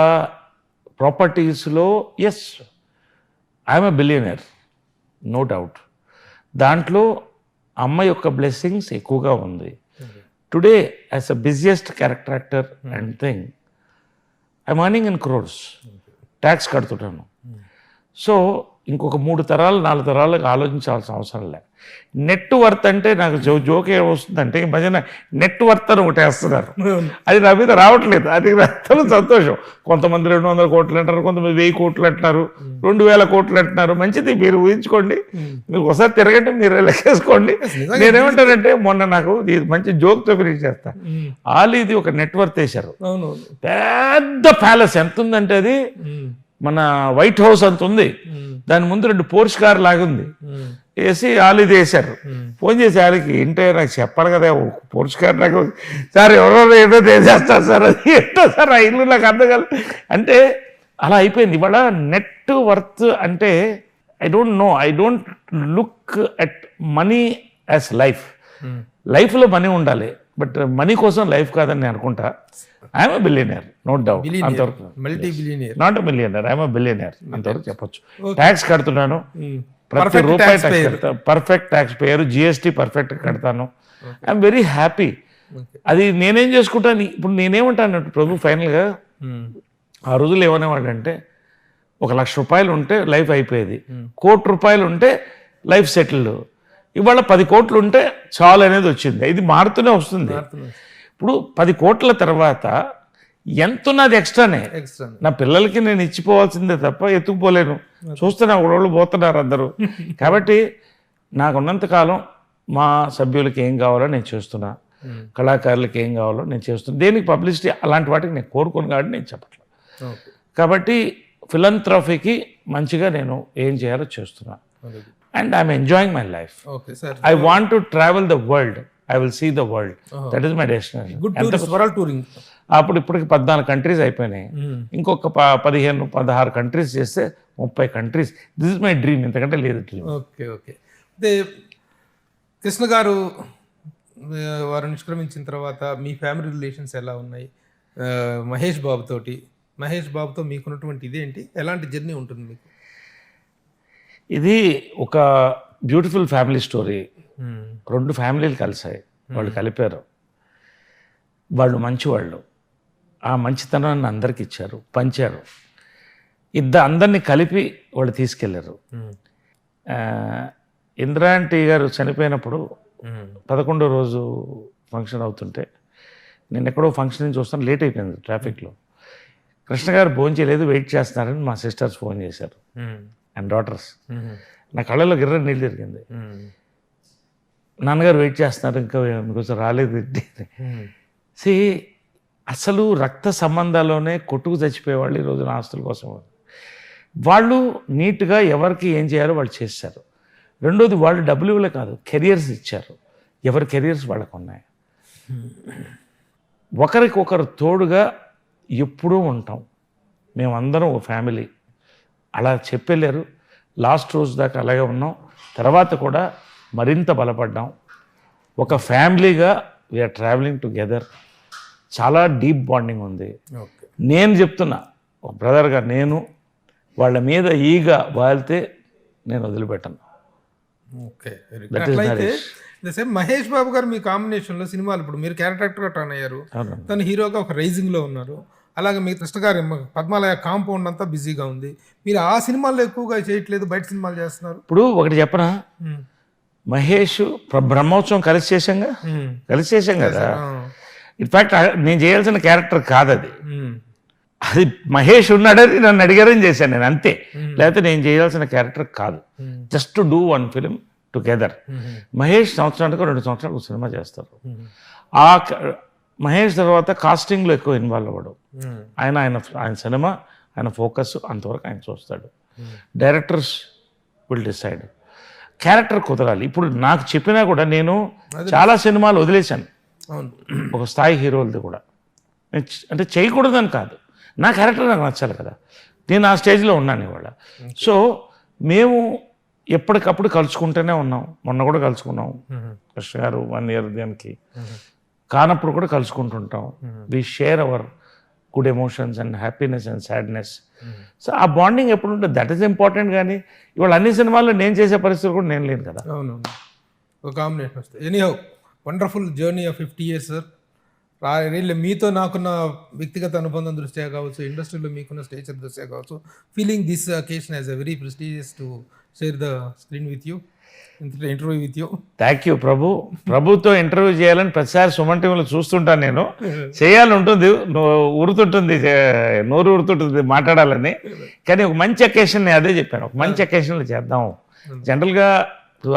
ప్రాపర్టీస్లో yes I'm a billionaire, no doubt. దాంట్లో అమ్మ యొక్క బ్లెస్సింగ్స్ ఎక్కువగా ఉంది. Today as a busiest character actor and thing I'm earning in crores, tax కడుతున్నాను. సో ఇంకొక 3 తరాలు 4 తరాలకు ఆలోచించాల్సిన అవసరం లేదు. నెట్ వర్త్ అంటే నాకు జోక్ ఏమొస్తుందంటే ఈ మధ్యన నెట్ వర్త్ అని ఒకటి వేస్తున్నారు. అది నా మీద రావట్లేదు. అది అసలు సంతోషం. కొంతమంది 200 కోట్లు అంటారు, కొంతమంది 1000 కోట్లు అంటున్నారు, 2000 కోట్లు అంటున్నారు. మంచిది, మీరు ఊహించుకోండి, మీరు ఒకసారి తిరగండి, మీరు లెక్కేసుకోండి. నేనేమంటానంటే మొన్న నాకు మంచి జోక్తో ఫినిష్ చేస్తా. ఆలీది ఒక నెట్ వర్త్ వేశారు, పెద్ద ప్యాలెస్. ఎంత ఉందంటే అది మన వైట్ హౌస్ అంత ఉంది. దాని ముందు 2 పోర్ష్ కార్ లాగుంది. వేసి ఆలీది వేశారు. ఫోన్ చేసి వాళ్ళకి ఏంటో నాకు చెప్పాలి కదా, పోర్ష్ కార్ నాకు సార్ ఎవరో ఏదో చేస్తారు సార్, అది ఏంటో సార్ ఆ ఇల్లు నాకు అర్థం కాదు అంటే అలా అయిపోయింది. ఇవాళ నెట్ వర్త్ అంటే I don't look at money as life. లైఫ్లో మనీ ఉండాలి, బట్ మనీ కోసం లైఫ్ కాదని నేను అనుకుంటా. I'm a billionaire, no doubt. అంతవరకు not a millionaire, I'm a billionaire అంతవరకు చెప్పొచ్చు. ట్యాక్స్ కడుతున్నాను, ప్రతి రూపాయి ట్యాక్స్ కడతా, perfect tax payer, GST perfect కడతాను. I'm very happy. అది నేనేం చేసుకుంటాను. ఇప్పుడు నేనేమంటాను ప్రభు, ఫైనల్గా ఆ రోజులు ఏమనేవాడంటే 1,00,000 రూపాయలు ఉంటే లైఫ్ అయిపోయేది, 1 కోటి రూపాయలు ఉంటే లైఫ్ సెటిల్డ్. ఇవాళ 10 కోట్లు ఉంటే చాలు అనేది వచ్చింది. ఇది మారుతూనే వస్తుంది. ఇప్పుడు 10 కోట్ల తర్వాత ఎంత ఉన్నది ఎక్స్ట్రానే. నా పిల్లలకి నేను ఇచ్చిపోవాల్సిందే తప్ప ఎత్తుకుపోలేను. చూస్తున్నా ఒకరోళ్ళు పోతున్నారు అందరూ. కాబట్టి నాకున్నంతకాలం మా సభ్యులకి ఏం కావాలో నేను చేస్తున్నా, కళాకారులకి ఏం కావాలో నేను చేస్తున్నా. దేనికి పబ్లిసిటీ అలాంటి వాటికి నేను కోరుకోను కాబట్టి నేను చెప్పట్లేదు. కాబట్టి ఫిలంథ్రఫీకి మంచిగా నేను ఏం చేయాలో చేస్తున్నా. And I'm enjoying my life. I want to travel the world. I will see the world. That is my destination. Good tourist, world touring. ఇప్పటికి 14 కంట్రీస్ అయిపోయినాయి. ఇంకొక 15-16 కంట్రీస్ చేస్తే 30 countries. This is my dream. ఇంతకంటే లేదు డ్రీమ్. ఓకే. అంటే కృష్ణ గారు వారు నిష్క్రమించిన తర్వాత మీ ఫ్యామిలీ రిలేషన్స్ ఎలా ఉన్నాయి? మహేష్ బాబుతో మీకున్నటువంటి ఇదేంటి, ఎలాంటి జర్నీ ఉంటుంది మీకు? ఇది ఒక బ్యూటిఫుల్ ఫ్యామిలీ స్టోరీ. 2 ఫ్యామిలీలు కలిసాయి, వాళ్ళు కలిపారు. వాళ్ళు మంచివాళ్ళు. ఆ మంచితనాన్ని అందరికి ఇచ్చారు, పంచారు. అందరినీ కలిపి వాళ్ళు తీసుకెళ్లారు. ఇంద్రాంటి గారు చనిపోయినప్పుడు 11వ రోజు ఫంక్షన్ అవుతుంటే నేను ఎక్కడో ఫంక్షన్ నుంచి వస్తాను, లేట్ అయిపోయింది ట్రాఫిక్లో. కృష్ణ గారు ఫోన్ చేయలేదు, వెయిట్ చేస్తున్నారని మా సిస్టర్స్ ఫోన్ చేశారు అండ్ డాటర్స్. నా కళ్ళలో గిర్ర నీళ్ళు తిరిగింది. నాన్నగారు వెయిట్ చేస్తున్నారు, ఇంకా మీకోసం రాలేదు. అసలు రక్త సంబంధాల్లోనే కొట్టుకు చచ్చిపోయేవాళ్ళు ఈ రోజున ఆస్తుల కోసం. వాళ్ళు నీట్గా ఎవరికి ఏం చేయాలో వాళ్ళు చేశారు. రెండోది, వాళ్ళు డబ్బులు ఇవ్వలే కాదు, కెరియర్స్ ఇచ్చారు. ఎవరి కెరియర్స్ వాళ్ళకు ఉన్నాయి. ఒకరికొకరు తోడుగా ఎప్పుడూ ఉంటాం. మేమందరం ఒక ఫ్యామిలీ అలా చెప్పెళ్ళారు. లాస్ట్ రోజు దాకా అలాగే ఉన్నాం. తర్వాత కూడా మరింత బలపడ్డాం. ఒక ఫ్యామిలీగా వీఆర్ ట్రావెలింగ్ టుగెదర్. చాలా డీప్ బాండింగ్ ఉంది. నేను చెప్తున్నా, ఒక బ్రదర్గా నేను వాళ్ళ మీద ఈగా వాళ్తే నేను వదిలిపెట్టను. మహేష్ బాబు గారు మీ కాంబినేషన్లో సినిమాలు, ఇప్పుడు మీరు క్యారెక్టర్గా టర్న్ అయ్యారు, తను హీరోగా ఒక రైజింగ్లో ఉన్నారు. అలాగే మీ కృష్ణ గారి పద్మాలయ కాంపౌండ్ అంతా బిజీగా ఉంది. మీరు ఆ సినిమాల్లో ఎక్కువగా చేయట్లేదు, బయట సినిమాలు చేస్తున్నారు. ఇప్పుడు ఒకటి చెప్పనా, మహేష్ బ్రహ్మోత్సవం కలిసి చేశాం కదా. ఇన్ఫ్యాక్ట్ నేను చేయాల్సిన క్యారెక్టర్ కాదు అది. అది మహేష్ ఉన్నాడని నన్ను అడిగారని చేశాను నేను, అంతే. లేకపోతే నేను చేయాల్సిన క్యారెక్టర్ కాదు. Just to do 1 film together. Mahesh సంవత్సరానికి 2 సంవత్సరాలకు సినిమా చేస్తారు. ఆ మహేష్ తర్వాత కాస్టింగ్లో ఎక్కువ ఇన్వాల్వ్ అవ్వడు. ఆయన సినిమా, ఆయన ఫోకస్ అంతవరకు ఆయన చూస్తాడు. Directors will decide. క్యారెక్టర్ కుదరాలి. ఇప్పుడు నాకు చెప్పినా కూడా నేను చాలా సినిమాలు వదిలేశాను. అవును. ఒక స్థాయి హీరోలది కూడా అంటే చేయకూడదని కాదు, నా క్యారెక్టర్ నాకు నచ్చాలి కదా, నేను ఆ స్టేజ్లో ఉన్నాను ఇవాళ. సో మేము ఎప్పటికప్పుడు కలుసుకుంటూనే ఉన్నాం. మొన్న కూడా కలుసుకున్నాం కృష్ణ గారు 1 year దానికి, కానప్పుడు కూడా కలుసుకుంటుంటాం. We share our good emotions and happiness and sadness. So ఆ బాండింగ్ ఎప్పుడు ఉంటుంది, దట్ ఈస్ ఇంపార్టెంట్. కానీ ఇవాళ అన్ని సినిమాల్లో నేను చేసే పరిస్థితి కూడా నేను లేను కదా. అవునవును, ఒక కాంబినేషన్ వస్తుంది. Anyhow wonderful journey of 50 years sir. Really మీతో నాకున్న వ్యక్తిగత అనుబంధం దృష్ట్యా కావచ్చు, ఇండస్ట్రీలో మీకున్న స్టేచర్ దృష్ట్యా కావచ్చు, feeling this occasion as a very prestigious to share the screen with you, interview with you. Thank you ప్రభుతో ఇంటర్వ్యూ చేయాలని ప్రతిసారి సుమన్ టీవీలో చూస్తుంటాను. నేను చేయాలని ఉంటుంది, ఊరుతుంటుంది, నోరు ఊరుతుంటుంది మాట్లాడాలని. కానీ ఒక మంచి అకేషన్, నేను అదే చెప్పాను, ఒక మంచి అకేషన్లో చేద్దాం. జనరల్గా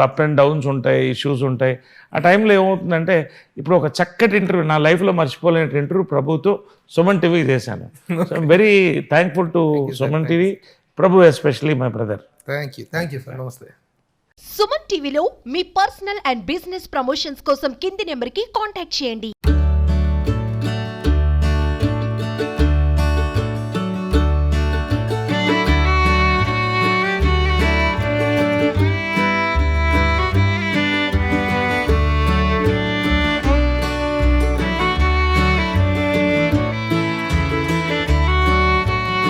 అప్ అండ్ డౌన్స్ ఉంటాయి, ఇష్యూస్ ఉంటాయి. ఆ టైంలో ఏమవుతుందంటే, ఇప్పుడు ఒక చక్కటి ఇంటర్వ్యూ, నా లైఫ్లో మర్చిపోలేని ఇంటర్వ్యూ ప్రభుతో సుమన్ టీవీకి చేశాను. So I'm very thankful to Suman TV, Prabhu especially my brother. Thank you sir. నమస్తే. సుమన్ టీవీలో మీ పర్సనల్ అండ్ బిజినెస్ ప్రమోషన్స్ కోసం కింది నెంబర్కి కాంటాక్ట్ చేయండి.